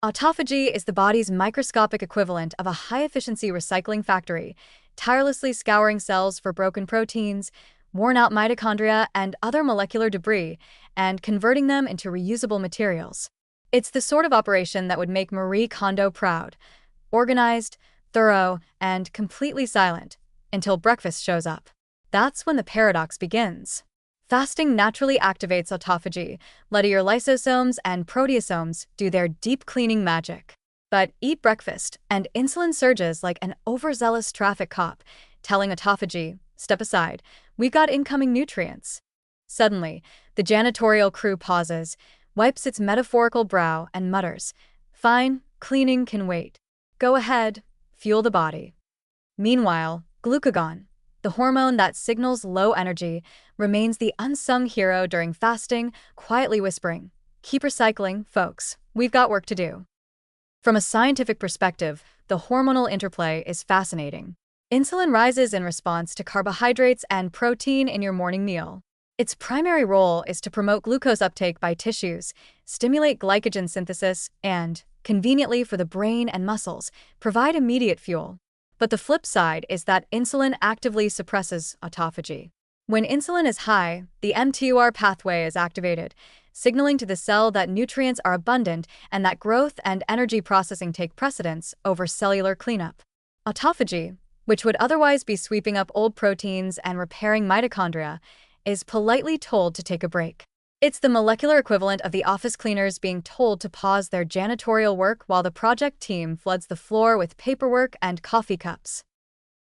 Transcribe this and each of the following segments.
Autophagy is the body's microscopic equivalent of a high-efficiency recycling factory, tirelessly scouring cells for broken proteins, worn-out mitochondria, and other molecular debris, and converting them into reusable materials. It's the sort of operation that would make Marie Kondo proud: organized, thorough, and completely silent, until breakfast shows up. That's when the paradox begins. Fasting naturally activates autophagy, letting your lysosomes and proteasomes do their deep cleaning magic. But eat breakfast, and insulin surges like an overzealous traffic cop, telling autophagy, "Step aside, we've got incoming nutrients." Suddenly, the janitorial crew pauses, wipes its metaphorical brow, and mutters, "Fine, cleaning can wait. Go ahead, fuel the body." Meanwhile, glucagon, the hormone that signals low energy, remains the unsung hero during fasting, quietly whispering, "Keep recycling, folks. We've got work to do." From a scientific perspective, the hormonal interplay is fascinating. Insulin rises in response to carbohydrates and protein in your morning meal. Its primary role is to promote glucose uptake by tissues, stimulate glycogen synthesis, and, conveniently for the brain and muscles, provide immediate fuel. But the flip side is that insulin actively suppresses autophagy. When insulin is high, the mTOR pathway is activated, signaling to the cell that nutrients are abundant and that growth and energy processing take precedence over cellular cleanup. Autophagy, which would otherwise be sweeping up old proteins and repairing mitochondria, is politely told to take a break. It's the molecular equivalent of the office cleaners being told to pause their janitorial work while the project team floods the floor with paperwork and coffee cups.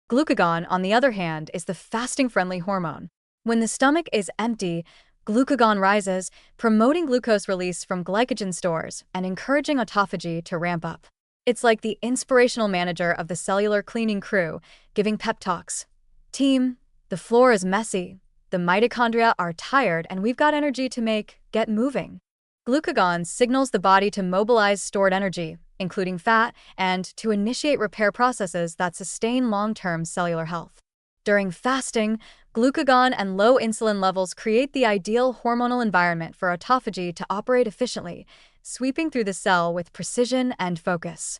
Glucagon, on the other hand, is the fasting-friendly hormone. When the stomach is empty, glucagon rises, promoting glucose release from glycogen stores and encouraging autophagy to ramp up. It's like the inspirational manager of the cellular cleaning crew, giving pep talks. "Team, the floor is messy. The mitochondria are tired, and we've got energy to get moving." Glucagon signals the body to mobilize stored energy, including fat, and to initiate repair processes that sustain long-term cellular health. During fasting, glucagon and low insulin levels create the ideal hormonal environment for autophagy to operate efficiently, sweeping through the cell with precision and focus.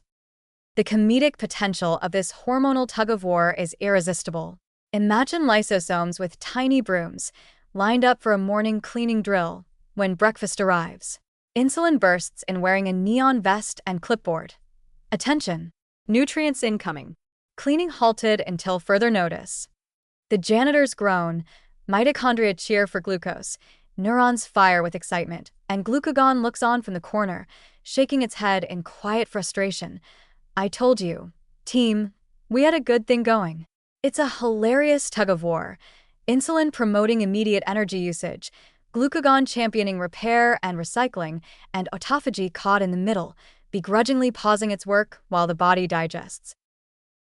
The comedic potential of this hormonal tug-of-war is irresistible. Imagine lysosomes with tiny brooms, lined up for a morning cleaning drill. When breakfast arrives, insulin bursts in wearing a neon vest and clipboard. "Attention! Nutrients incoming." Cleaning halted until further notice. The janitors groan, mitochondria cheer for glucose, neurons fire with excitement, and glucagon looks on from the corner, shaking its head in quiet frustration. "I told you, team, we had a good thing going." It's a hilarious tug-of-war, insulin promoting immediate energy usage, glucagon championing repair and recycling, and autophagy caught in the middle, begrudgingly pausing its work while the body digests.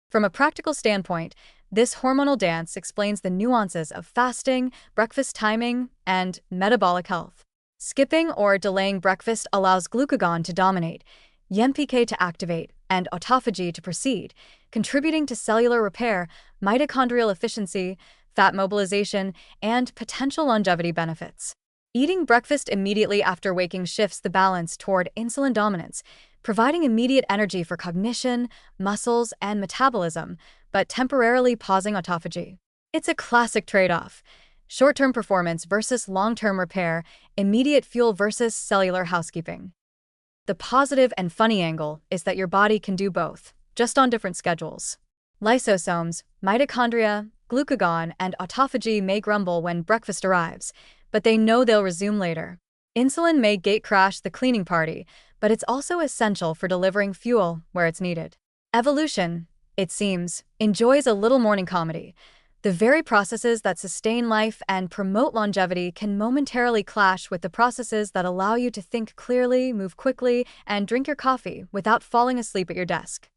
From a practical standpoint, this hormonal dance explains the nuances of fasting, breakfast timing, and metabolic health. Skipping or delaying breakfast allows glucagon to dominate, YMPK to activate, and autophagy to proceed, contributing to cellular repair, mitochondrial efficiency, fat mobilization, and potential longevity benefits. Eating breakfast immediately after waking shifts the balance toward insulin dominance, providing immediate energy for cognition, muscles, and metabolism, but temporarily pausing autophagy. It's a classic trade-off: short-term performance versus long-term repair, immediate fuel versus cellular housekeeping. The positive and funny angle is that your body can do both, just on different schedules. Lysosomes, mitochondria, glucagon, and autophagy may grumble when breakfast arrives, but they know they'll resume later. Insulin may gatecrash the cleaning party, but it's also essential for delivering fuel where it's needed. Evolution, it seems, enjoys a little morning comedy. The very processes that sustain life and promote longevity can momentarily clash with the processes that allow you to think clearly, move quickly, and drink your coffee without falling asleep at your desk.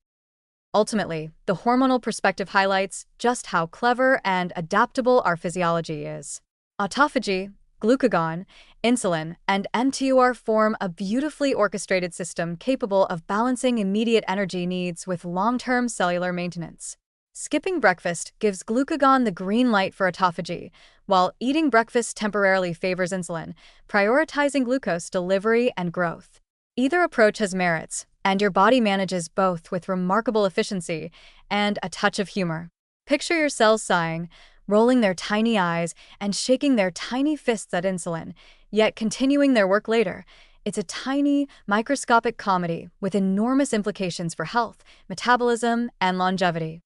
Ultimately, the hormonal perspective highlights just how clever and adaptable our physiology is. Autophagy, glucagon, insulin, and mTOR form a beautifully orchestrated system capable of balancing immediate energy needs with long-term cellular maintenance. Skipping breakfast gives glucagon the green light for autophagy, while eating breakfast temporarily favors insulin, prioritizing glucose delivery and growth. Either approach has merits, And your body manages both with remarkable efficiency and a touch of humor. Picture your cells sighing, rolling their tiny eyes, and shaking their tiny fists at insulin, yet continuing their work later. It's a tiny, microscopic comedy with enormous implications for health, metabolism, and longevity.